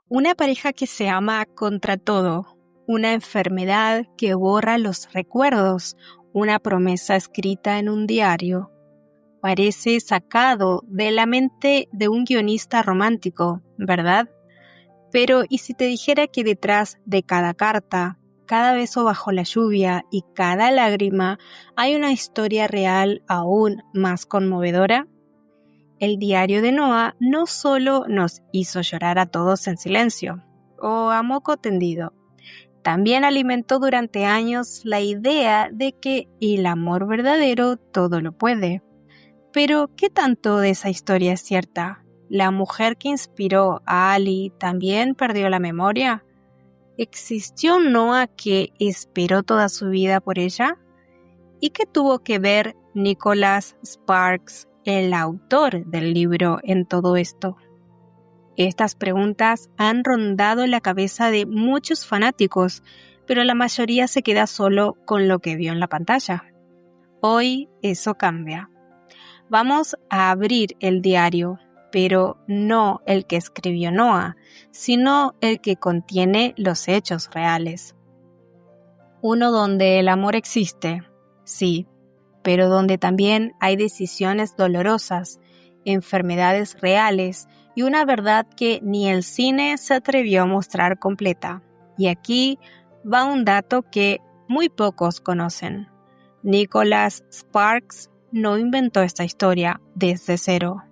Una pareja que se ama contra todo, una enfermedad que borra los recuerdos, una promesa escrita en un diario. Parece sacado de la mente de un guionista romántico, ¿verdad? Pero ¿y si te dijera que detrás de cada carta, cada beso bajo la lluvia y cada lágrima hay una historia real aún más conmovedora? El diario de Noah no solo nos hizo llorar a todos en silencio o a moco tendido, también alimentó durante años la idea de que el amor verdadero todo lo puede. Pero, ¿qué tanto de esa historia es cierta? ¿La mujer que inspiró a Ali también perdió la memoria? ¿Existió un Noah que esperó toda su vida por ella? ¿Y qué tuvo que ver Nicholas Sparks, el autor del libro, en todo esto? Estas preguntas han rondado la cabeza de muchos fanáticos, pero la mayoría se queda solo con lo que vio en la pantalla. Hoy eso cambia. Vamos a abrir el diario, pero no el que escribió Noah, sino el que contiene los hechos reales. Uno donde el amor existe, sí, pero donde también hay decisiones dolorosas, enfermedades reales y una verdad que ni el cine se atrevió a mostrar completa. Y aquí va un dato que muy pocos conocen. Nicholas Sparks no inventó esta historia desde cero.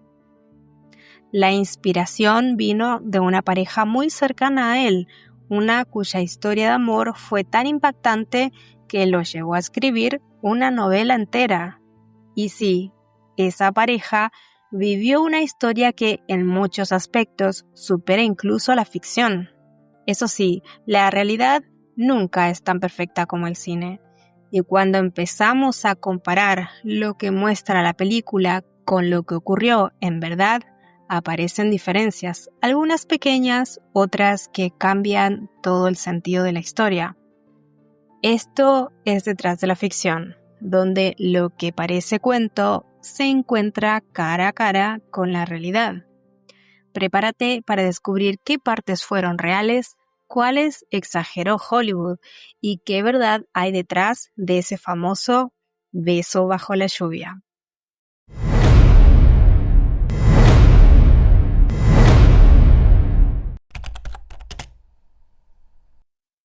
La inspiración vino de una pareja muy cercana a él, una cuya historia de amor fue tan impactante que lo llevó a escribir una novela entera. Y sí, esa pareja vivió una historia que en muchos aspectos supera incluso la ficción. Eso sí, la realidad nunca es tan perfecta como el cine. Y cuando empezamos a comparar lo que muestra la película con lo que ocurrió en verdad, aparecen diferencias, algunas pequeñas, otras que cambian todo el sentido de la historia. Esto es Detrás de la Ficción, donde lo que parece cuento se encuentra cara a cara con la realidad. Prepárate para descubrir qué partes fueron reales, cuáles exageró Hollywood y qué verdad hay detrás de ese famoso beso bajo la lluvia.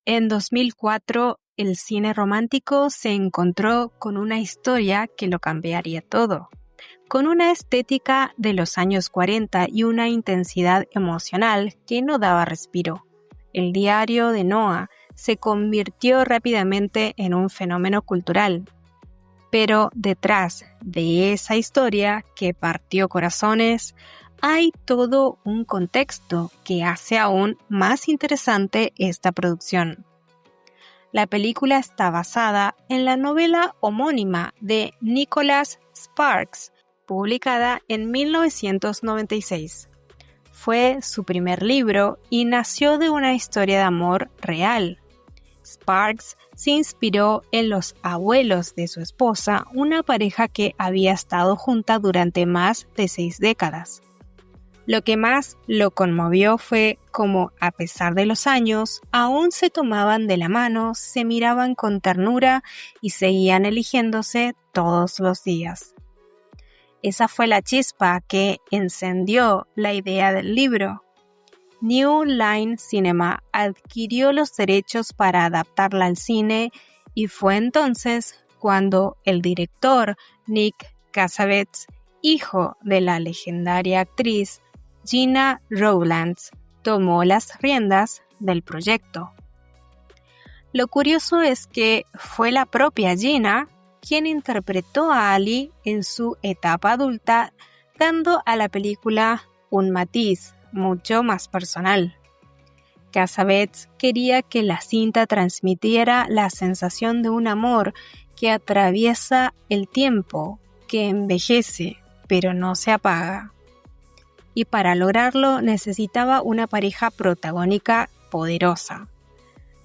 En 2004, el cine romántico se encontró con una historia que lo cambiaría todo. Con una estética de los años 40 y una intensidad emocional que no daba respiro. El diario de Noah se convirtió rápidamente en un fenómeno cultural. Pero detrás de esa historia que partió corazones, hay todo un contexto que hace aún más interesante esta producción. La película está basada en la novela homónima de Nicholas Sparks, publicada en 1996. Fue su primer libro y nació de una historia de amor real. Sparks se inspiró en los abuelos de su esposa, una pareja que había estado junta durante más de 6 décadas. Lo que más lo conmovió fue cómo, a pesar de los años, aún se tomaban de la mano, se miraban con ternura y seguían eligiéndose todos los días. Esa fue la chispa que encendió la idea del libro. New Line Cinema adquirió los derechos para adaptarla al cine y fue entonces cuando el director Nick Cassavetes, hijo de la legendaria actriz Gina Rowlands, tomó las riendas del proyecto. Lo curioso es que fue la propia Gina quien interpretó a Ali en su etapa adulta, dando a la película un matiz mucho más personal. Cassavetes quería que la cinta transmitiera la sensación de un amor que atraviesa el tiempo, que envejece, pero no se apaga. Y para lograrlo necesitaba una pareja protagónica poderosa.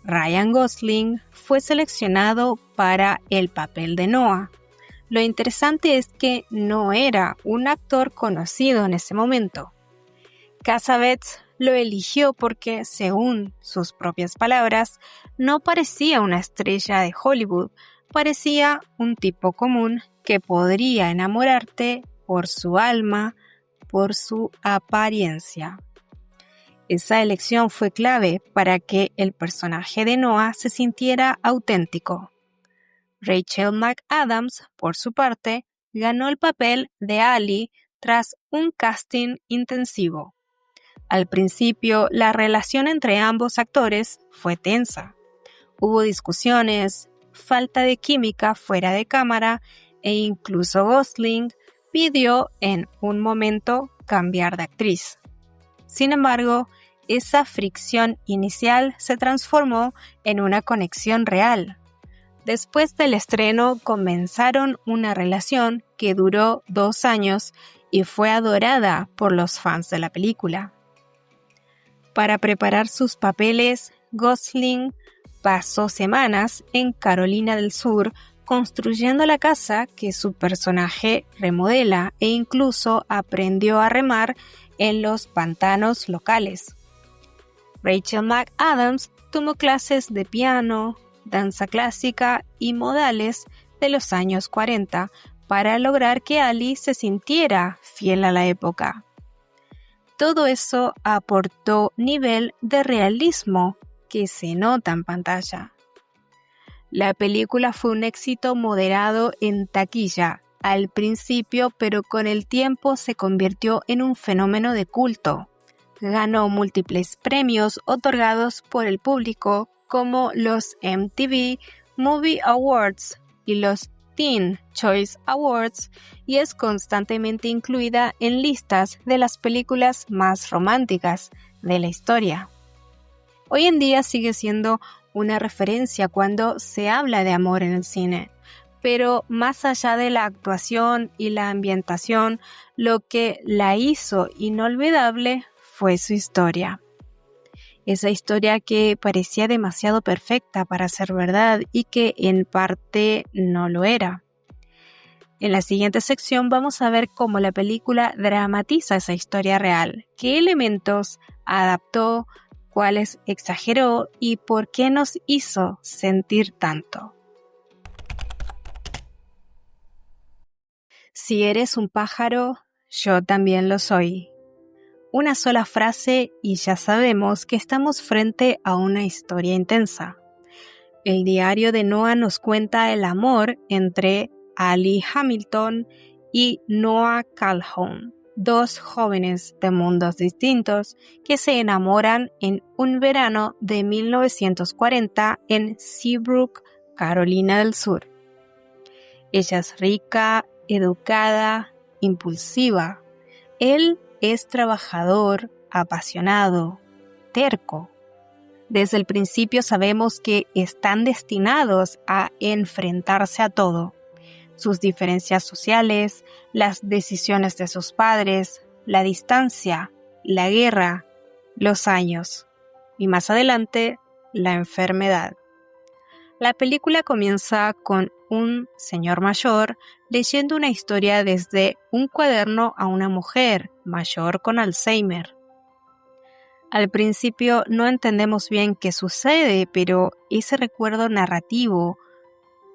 Ryan Gosling fue seleccionado para el papel de Noah. Lo interesante es que no era un actor conocido en ese momento. Cassavetes lo eligió porque, según sus propias palabras, no parecía una estrella de Hollywood, parecía un tipo común que podría enamorarte por su alma, por su apariencia. Esa elección fue clave para que el personaje de Noah se sintiera auténtico. Rachel McAdams, por su parte, ganó el papel de Ali tras un casting intensivo. Al principio, la relación entre ambos actores fue tensa. Hubo discusiones, falta de química fuera de cámara e incluso Gosling pidió en un momento cambiar de actriz. Sin embargo, esa fricción inicial se transformó en una conexión real. Después del estreno comenzaron una relación que duró 2 años y fue adorada por los fans de la película. Para preparar sus papeles, Gosling pasó semanas en Carolina del Sur construyendo la casa que su personaje remodela e incluso aprendió a remar en los pantanos locales. Rachel McAdams tomó clases de piano, danza clásica y modales de los años 40 para lograr que Ali se sintiera fiel a la época. Todo eso aportó nivel de realismo que se nota en pantalla. La película fue un éxito moderado en taquilla al principio, pero con el tiempo se convirtió en un fenómeno de culto. Ganó múltiples premios otorgados por el público, como los MTV Movie Awards y los Teen Choice Awards, y es constantemente incluida en listas de las películas más románticas de la historia. Hoy en día sigue siendo una referencia cuando se habla de amor en el cine, pero más allá de la actuación y la ambientación, lo que la hizo inolvidable fue su historia. Esa historia que parecía demasiado perfecta para ser verdad y que en parte no lo era. En la siguiente sección vamos a ver cómo la película dramatiza esa historia real, qué elementos adaptó, cuáles exageró y por qué nos hizo sentir tanto. Si eres un pájaro, yo también lo soy. Una sola frase y ya sabemos que estamos frente a una historia intensa. El diario de Noah nos cuenta el amor entre Ali Hamilton y Noah Calhoun, 2 jóvenes de mundos distintos que se enamoran en un verano de 1940 en Seabrook, Carolina del Sur. Ella es rica, educada, impulsiva. Él es trabajador, apasionado, terco. Desde el principio sabemos que están destinados a enfrentarse a todo. Sus diferencias sociales, las decisiones de sus padres, la distancia, la guerra, los años y más adelante la enfermedad. La película comienza con un señor mayor leyendo una historia desde un cuaderno a una mujer mayor con Alzheimer. Al principio no entendemos bien qué sucede, pero ese recuerdo narrativo,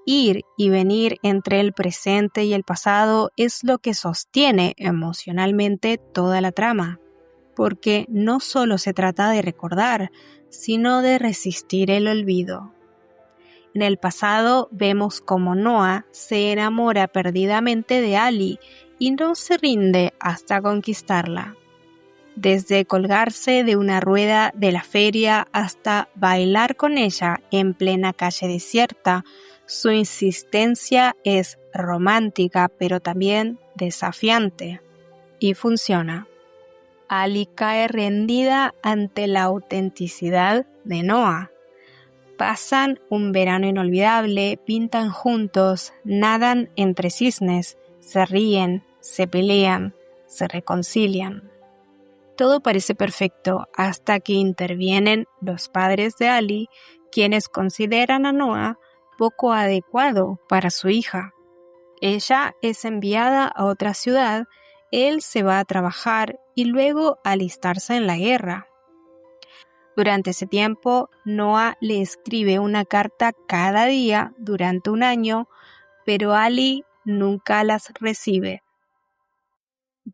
ir y venir entre el presente y el pasado, es lo que sostiene emocionalmente toda la trama, porque no solo se trata de recordar, sino de resistir el olvido. En el pasado vemos cómo Noah se enamora perdidamente de Ali y no se rinde hasta conquistarla. Desde colgarse de una rueda de la feria hasta bailar con ella en plena calle desierta, su insistencia es romántica pero también desafiante. Y funciona. Ali cae rendida ante la autenticidad de Noah. Pasan un verano inolvidable, pintan juntos, nadan entre cisnes, se ríen, se pelean, se reconcilian. Todo parece perfecto hasta que intervienen los padres de Ali, quienes consideran a Noah poco adecuado para su hija. Ella es enviada a otra ciudad, él se va a trabajar y luego a alistarse en la guerra. Durante ese tiempo, Noah le escribe una carta cada día durante un año, pero Ali nunca las recibe.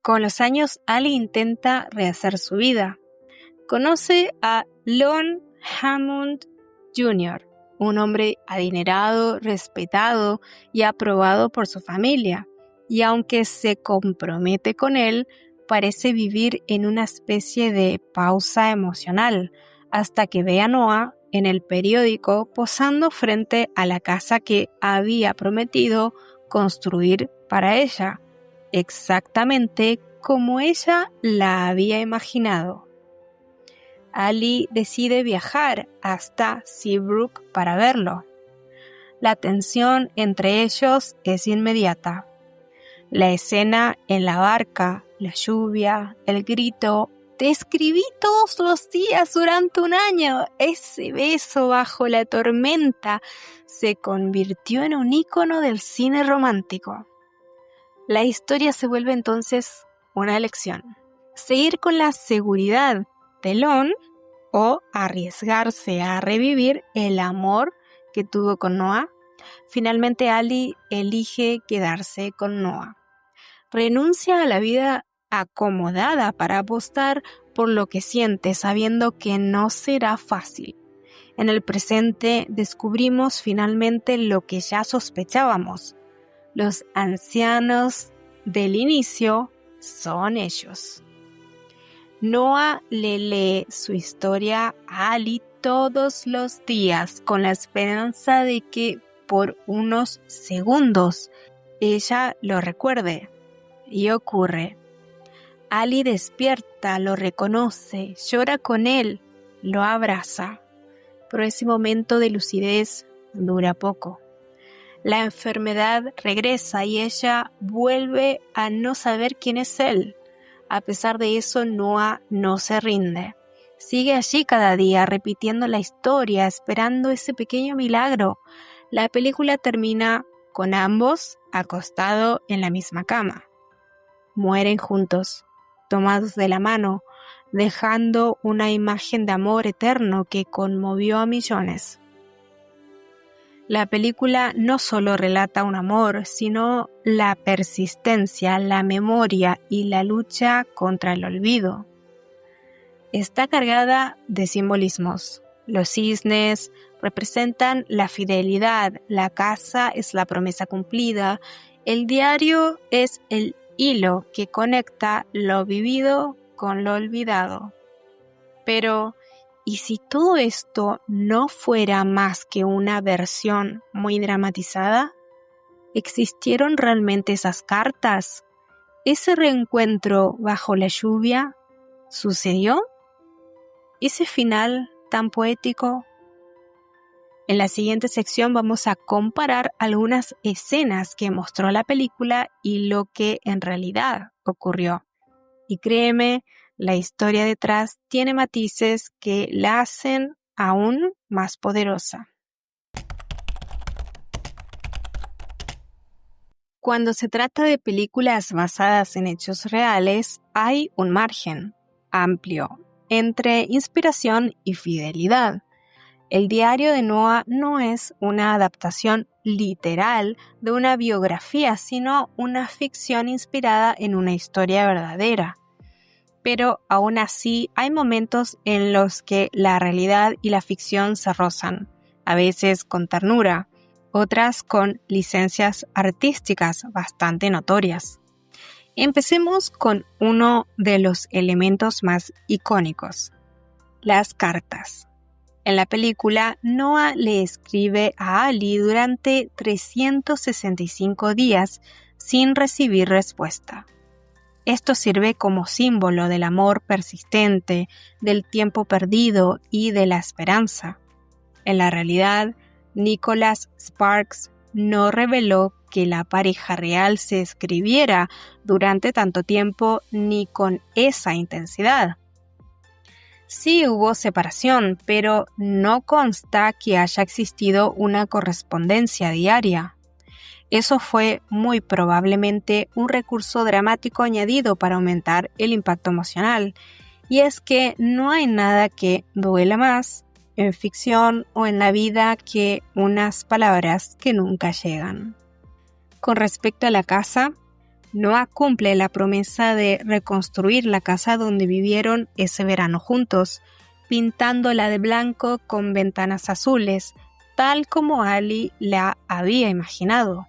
Con los años, Ali intenta rehacer su vida. Conoce a Lon Hammond Jr., un hombre adinerado, respetado y aprobado por su familia, y aunque se compromete con él, parece vivir en una especie de pausa emocional, hasta que ve a Noah en el periódico posando frente a la casa que había prometido construir para ella, exactamente como ella la había imaginado. Ali decide viajar hasta Seabrook para verlo. La tensión entre ellos es inmediata. La escena en la barca, la lluvia, el grito, "Te escribí todos los días durante un año", ese beso bajo la tormenta se convirtió en un ícono del cine romántico. La historia se vuelve entonces una elección: seguir con la seguridad de Lon o arriesgarse a revivir el amor que tuvo con Noah. Finalmente Ali elige quedarse con Noah. Renuncia a la vida acomodada para apostar por lo que siente, sabiendo que no será fácil. En el presente descubrimos finalmente lo que ya sospechábamos: los ancianos del inicio son ellos. Noah le lee su historia a Ali todos los días con la esperanza de que por unos segundos ella lo recuerde. Y ocurre. Ali despierta, lo reconoce, llora con él, lo abraza. Pero ese momento de lucidez dura poco. La enfermedad regresa y ella vuelve a no saber quién es él. A pesar de eso, Noah no se rinde. Sigue allí cada día, repitiendo la historia, esperando ese pequeño milagro. La película termina con ambos acostados en la misma cama. Mueren juntos, tomados de la mano, dejando una imagen de amor eterno que conmovió a millones. La película no solo relata un amor, sino la persistencia, la memoria y la lucha contra el olvido. Está cargada de simbolismos. Los cisnes representan la fidelidad, la casa es la promesa cumplida, el diario es el hilo que conecta lo vivido con lo olvidado. Pero, ¿y si todo esto no fuera más que una versión muy dramatizada? ¿Existieron realmente esas cartas? ¿Ese reencuentro bajo la lluvia sucedió? ¿Ese final tan poético? En la siguiente sección vamos a comparar algunas escenas que mostró la película y lo que en realidad ocurrió. Y créeme, la historia detrás tiene matices que la hacen aún más poderosa. Cuando se trata de películas basadas en hechos reales, hay un margen amplio entre inspiración y fidelidad. El diario de Noah no es una adaptación literal de una biografía, sino una ficción inspirada en una historia verdadera. Pero aún así hay momentos en los que la realidad y la ficción se rozan, a veces con ternura, otras con licencias artísticas bastante notorias. Empecemos con uno de los elementos más icónicos: las cartas. En la película, Noah le escribe a Ali durante 365 días sin recibir respuesta. Esto sirve como símbolo del amor persistente, del tiempo perdido y de la esperanza. En la realidad, Nicholas Sparks no reveló que la pareja real se escribiera durante tanto tiempo ni con esa intensidad. Sí hubo separación, pero no consta que haya existido una correspondencia diaria. Eso fue muy probablemente un recurso dramático añadido para aumentar el impacto emocional. Y es que no hay nada que duela más en ficción o en la vida que unas palabras que nunca llegan. Con respecto a la casa, Noah cumple la promesa de reconstruir la casa donde vivieron ese verano juntos, pintándola de blanco con ventanas azules, tal como Ali la había imaginado.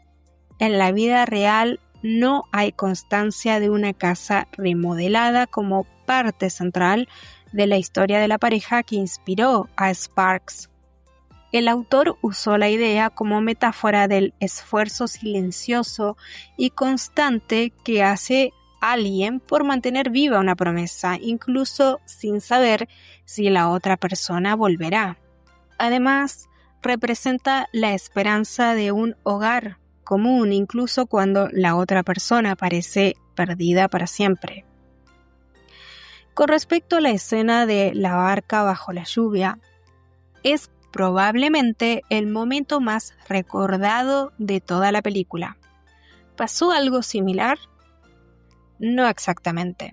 En la vida real no hay constancia de una casa remodelada como parte central de la historia de la pareja que inspiró a Sparks. El autor usó la idea como metáfora del esfuerzo silencioso y constante que hace alguien por mantener viva una promesa, incluso sin saber si la otra persona volverá. Además, representa la esperanza de un hogar común, incluso cuando la otra persona parece perdida para siempre. Con respecto a la escena de la barca bajo la lluvia, es probablemente el momento más recordado de toda la película. ¿Pasó algo similar? No exactamente.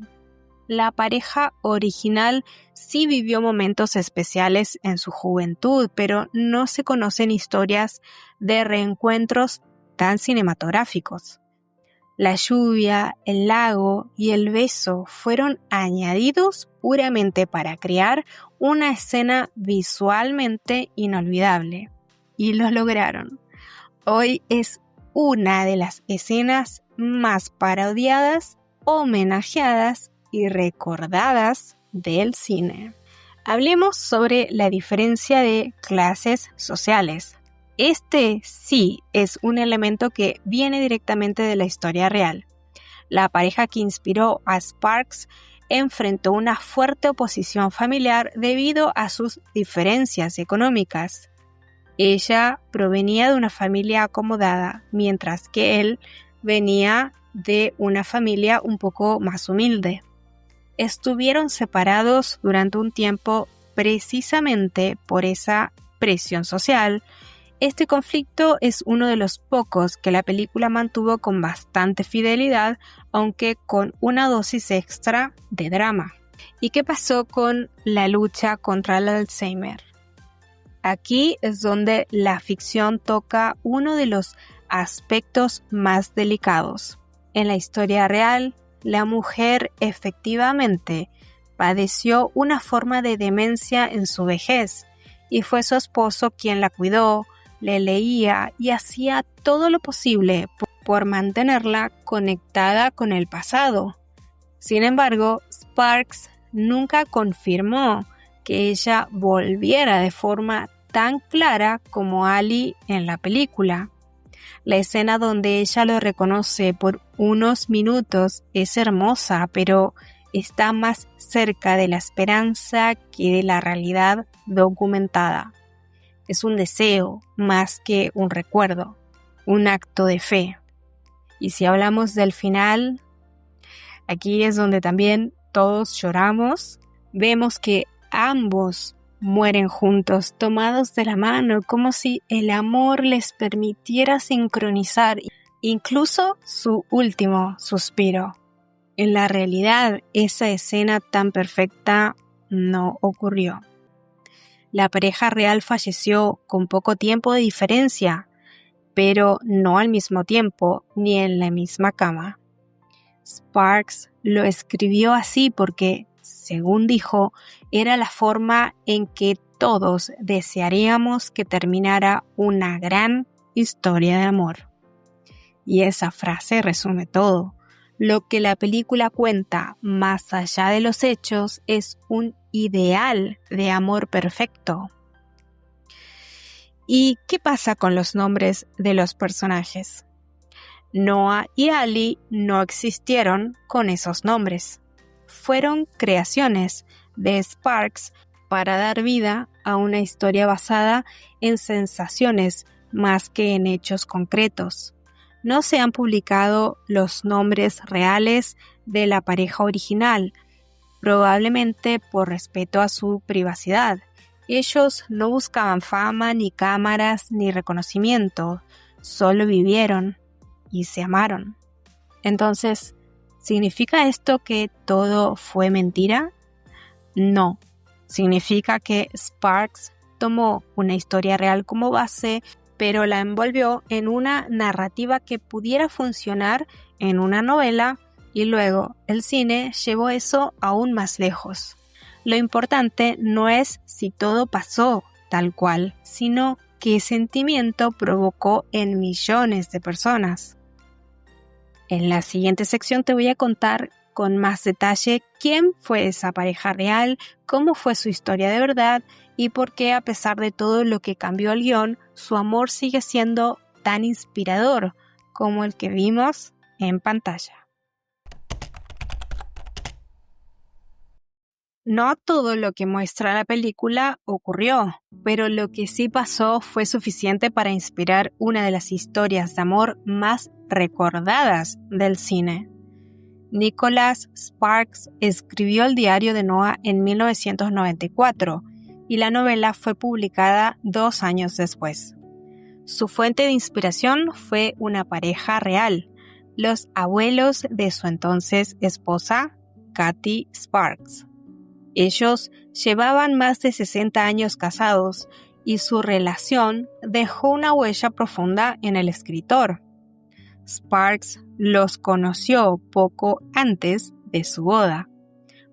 La pareja original sí vivió momentos especiales en su juventud, pero no se conocen historias de reencuentros tan cinematográficos. La lluvia, el lago y el beso fueron añadidos puramente para crear una escena visualmente inolvidable. Y lo lograron. Hoy es una de las escenas más parodiadas, homenajeadas y recordadas del cine. Hablemos sobre la diferencia de clases sociales. Este sí es un elemento que viene directamente de la historia real. La pareja que inspiró a Sparks enfrentó una fuerte oposición familiar debido a sus diferencias económicas. Ella provenía de una familia acomodada, mientras que él venía de una familia un poco más humilde. Estuvieron separados durante un tiempo precisamente por esa presión social. Este conflicto es uno de los pocos que la película mantuvo con bastante fidelidad, aunque con una dosis extra de drama. ¿Y qué pasó con la lucha contra el Alzheimer? Aquí es donde la ficción toca uno de los aspectos más delicados. En la historia real, la mujer efectivamente padeció una forma de demencia en su vejez y fue su esposo quien la cuidó, le leía y hacía todo lo posible por mantenerla conectada con el pasado. Sin embargo, Sparks nunca confirmó que ella volviera de forma tan clara como Ali en la película. La escena donde ella lo reconoce por unos minutos es hermosa, pero está más cerca de la esperanza que de la realidad documentada. Es un deseo más que un recuerdo, un acto de fe. Y si hablamos del final, aquí es donde también todos lloramos. Vemos que ambos mueren juntos, tomados de la mano, como si el amor les permitiera sincronizar incluso su último suspiro. En la realidad, esa escena tan perfecta no ocurrió. La pareja real falleció con poco tiempo de diferencia, pero no al mismo tiempo ni en la misma cama. Sparks lo escribió así porque, según dijo, era la forma en que todos desearíamos que terminara una gran historia de amor. Y esa frase resume todo. Lo que la película cuenta, más allá de los hechos, es un ideal de amor perfecto. ¿Y qué pasa con los nombres de los personajes? Noah y Ali no existieron con esos nombres. Fueron creaciones de Sparks para dar vida a una historia basada en sensaciones más que en hechos concretos. No se han publicado los nombres reales de la pareja original, probablemente por respeto a su privacidad. Ellos no buscaban fama, ni cámaras, ni reconocimiento, solo vivieron y se amaron. Entonces, ¿significa esto que todo fue mentira? No. Significa que Sparks tomó una historia real como base, pero la envolvió en una narrativa que pudiera funcionar en una novela y luego el cine llevó eso aún más lejos. Lo importante no es si todo pasó tal cual, sino qué sentimiento provocó en millones de personas. En la siguiente sección te voy a contar con más detalle quién fue esa pareja real, cómo fue su historia de verdad y por qué, a pesar de todo lo que cambió el guión, su amor sigue siendo tan inspirador como el que vimos en pantalla. No todo lo que muestra la película ocurrió, pero lo que sí pasó fue suficiente para inspirar una de las historias de amor más recordadas del cine. Nicholas Sparks escribió el diario de Noah en 1994 y la novela fue publicada 2 años después. Su fuente de inspiración fue una pareja real, los abuelos de su entonces esposa, Kathy Sparks. Ellos llevaban más de 60 años casados y su relación dejó una huella profunda en el escritor. Sparks los conoció poco antes de su boda.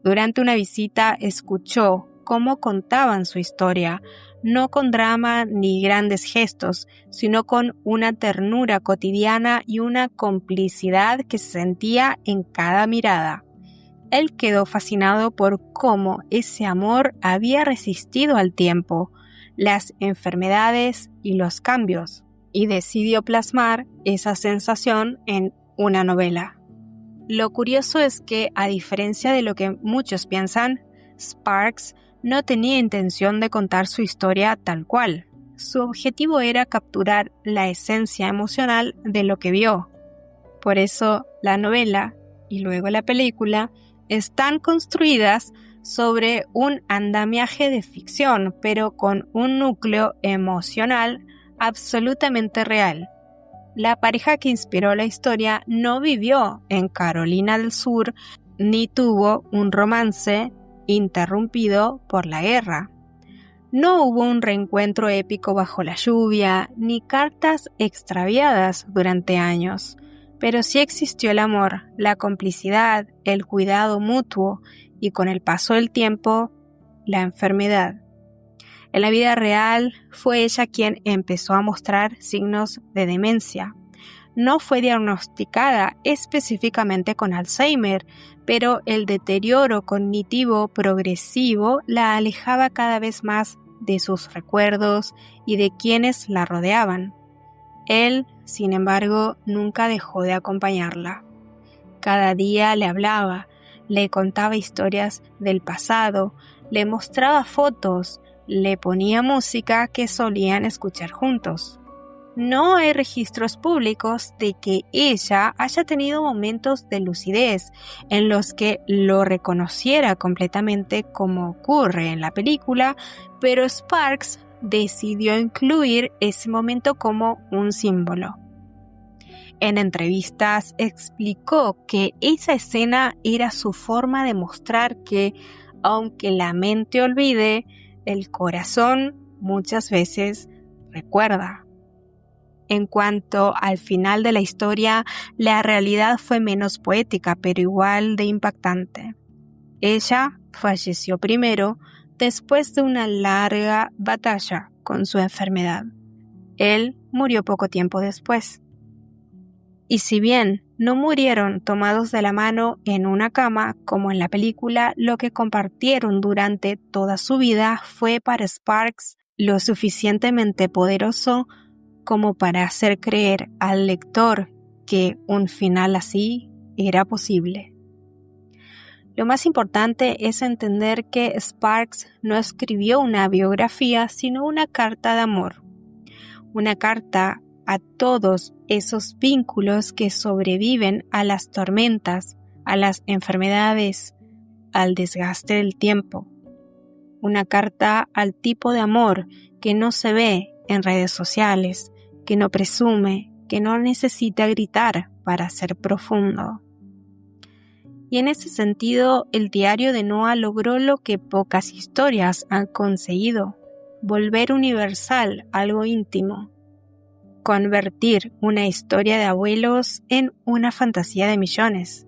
Durante una visita escuchó cómo contaban su historia, no con drama ni grandes gestos, sino con una ternura cotidiana y una complicidad que se sentía en cada mirada. Él quedó fascinado por cómo ese amor había resistido al tiempo, las enfermedades y los cambios, y decidió plasmar esa sensación en una novela. Lo curioso es que, a diferencia de lo que muchos piensan, Sparks no tenía intención de contar su historia tal cual. Su objetivo era capturar la esencia emocional de lo que vio. Por eso, la novela y luego la película están construidas sobre un andamiaje de ficción, pero con un núcleo emocional absolutamente real. La pareja que inspiró la historia no vivió en Carolina del Sur ni tuvo un romance interrumpido por la guerra. No hubo un reencuentro épico bajo la lluvia, ni cartas extraviadas durante años, pero sí existió el amor, la complicidad, el cuidado mutuo y, con el paso del tiempo, la enfermedad. En la vida real fue ella quien empezó a mostrar signos de demencia. No fue diagnosticada específicamente con Alzheimer, pero el deterioro cognitivo progresivo la alejaba cada vez más de sus recuerdos y de quienes la rodeaban. Él, sin embargo, nunca dejó de acompañarla. Cada día le hablaba, le contaba historias del pasado, le mostraba fotos, le ponía música que solían escuchar juntos. No hay registros públicos de que ella haya tenido momentos de lucidez en los que lo reconociera completamente como ocurre en la película, pero Sparks decidió incluir ese momento como un símbolo. En entrevistas explicó que esa escena era su forma de mostrar que, aunque la mente olvide, el corazón muchas veces recuerda. En cuanto al final de la historia, la realidad fue menos poética, pero igual de impactante. Ella falleció primero, después de una larga batalla con su enfermedad. Él murió poco tiempo después. Y si bien no murieron tomados de la mano en una cama, como en la película, lo que compartieron durante toda su vida fue para Sparks lo suficientemente poderoso como para hacer creer al lector que un final así era posible. Lo más importante es entender que Sparks no escribió una biografía, sino una carta de amor. Una carta a todos esos vínculos que sobreviven a las tormentas, a las enfermedades, al desgaste del tiempo. Una carta al tipo de amor que no se ve en redes sociales, que no presume, que no necesita gritar para ser profundo. Y en ese sentido, el diario de Noah logró lo que pocas historias han conseguido: volver universal algo íntimo, convertir una historia de abuelos en una fantasía de millones.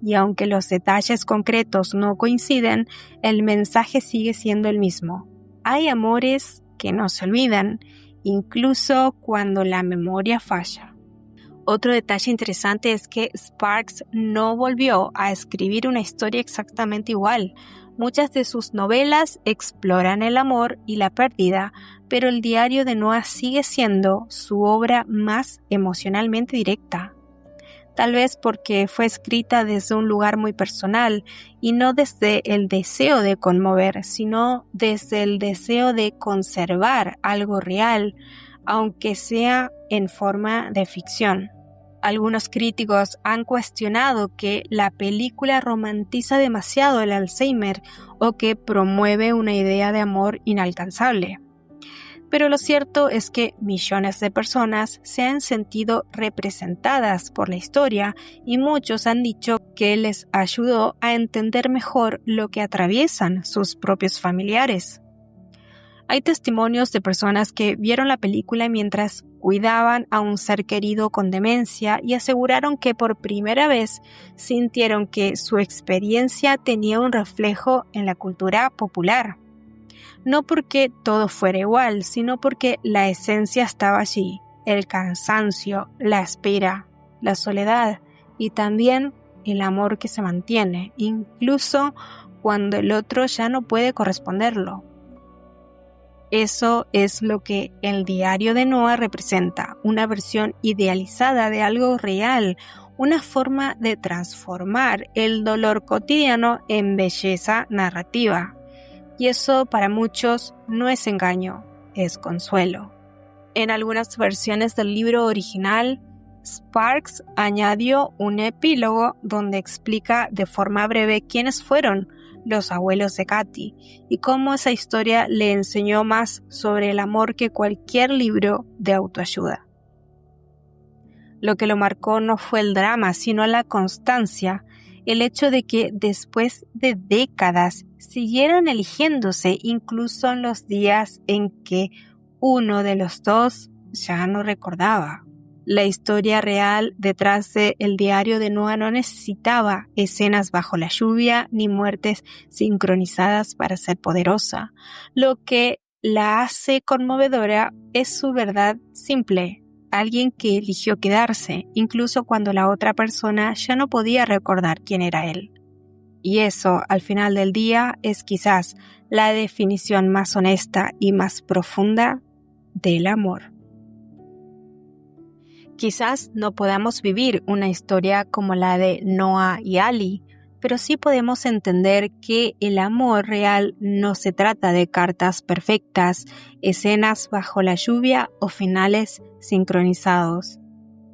Y aunque los detalles concretos no coinciden, el mensaje sigue siendo el mismo. Hay amores que no se olvidan, incluso cuando la memoria falla. Otro detalle interesante es que Sparks no volvió a escribir una historia exactamente igual. Muchas de sus novelas exploran el amor y la pérdida, pero el diario de Noah sigue siendo su obra más emocionalmente directa. Tal vez porque fue escrita desde un lugar muy personal y no desde el deseo de conmover, sino desde el deseo de conservar algo real, aunque sea en forma de ficción. Algunos críticos han cuestionado que la película romantiza demasiado el Alzheimer o que promueve una idea de amor inalcanzable. Pero lo cierto es que millones de personas se han sentido representadas por la historia y muchos han dicho que les ayudó a entender mejor lo que atraviesan sus propios familiares. Hay testimonios de personas que vieron la película mientras cuidaban a un ser querido con demencia y aseguraron que por primera vez sintieron que su experiencia tenía un reflejo en la cultura popular. No porque todo fuera igual, sino porque la esencia estaba allí: el cansancio, la espera, la soledad y también el amor que se mantiene, incluso cuando el otro ya no puede corresponderlo. Eso es lo que el diario de Noah representa: una versión idealizada de algo real, una forma de transformar el dolor cotidiano en belleza narrativa. Y eso para muchos no es engaño, es consuelo. En algunas versiones del libro original, Sparks añadió un epílogo donde explica de forma breve quiénes fueron los abuelos de Katy y cómo esa historia le enseñó más sobre el amor que cualquier libro de autoayuda. Lo que lo marcó no fue el drama, sino la constancia, el hecho de que después de décadas siguieran eligiéndose incluso en los días en que uno de los dos ya no recordaba. La historia real detrás de El diario de Noah no necesitaba escenas bajo la lluvia ni muertes sincronizadas para ser poderosa. Lo que la hace conmovedora es su verdad simple: alguien que eligió quedarse, incluso cuando la otra persona ya no podía recordar quién era él. Y eso, al final del día, es quizás la definición más honesta y más profunda del amor. Quizás no podamos vivir una historia como la de Noah y Ali, pero sí podemos entender que el amor real no se trata de cartas perfectas, escenas bajo la lluvia o finales sincronizados.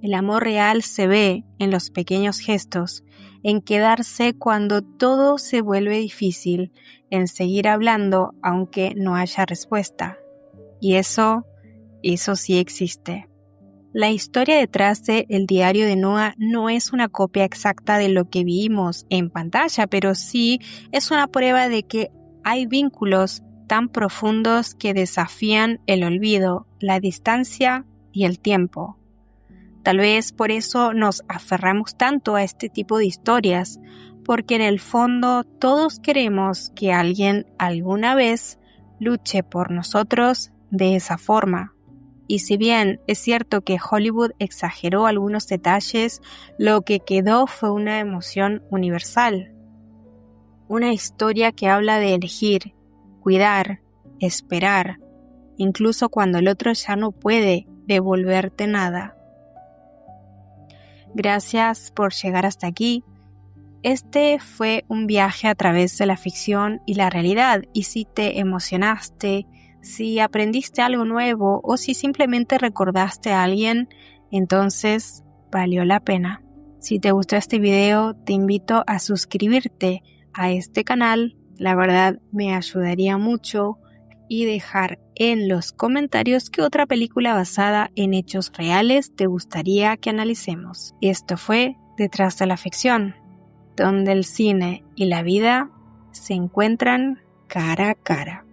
El amor real se ve en los pequeños gestos, en quedarse cuando todo se vuelve difícil, en seguir hablando aunque no haya respuesta. Y eso sí existe. La historia detrás de El diario de Noah no es una copia exacta de lo que vimos en pantalla, pero sí es una prueba de que hay vínculos tan profundos que desafían el olvido, la distancia y el tiempo. Tal vez por eso nos aferramos tanto a este tipo de historias, porque en el fondo todos queremos que alguien alguna vez luche por nosotros de esa forma. Y si bien es cierto que Hollywood exageró algunos detalles, lo que quedó fue una emoción universal. Una historia que habla de elegir, cuidar, esperar, incluso cuando el otro ya no puede devolverte nada. Gracias por llegar hasta aquí. Este fue un viaje a través de la ficción y la realidad, y si te emocionaste, si aprendiste algo nuevo o si simplemente recordaste a alguien, entonces valió la pena. Si te gustó este video, te invito a suscribirte a este canal, la verdad me ayudaría mucho, y dejar en los comentarios qué otra película basada en hechos reales te gustaría que analicemos. Esto fue Detrás de la Ficción. donde el cine y la vida se encuentran cara a cara.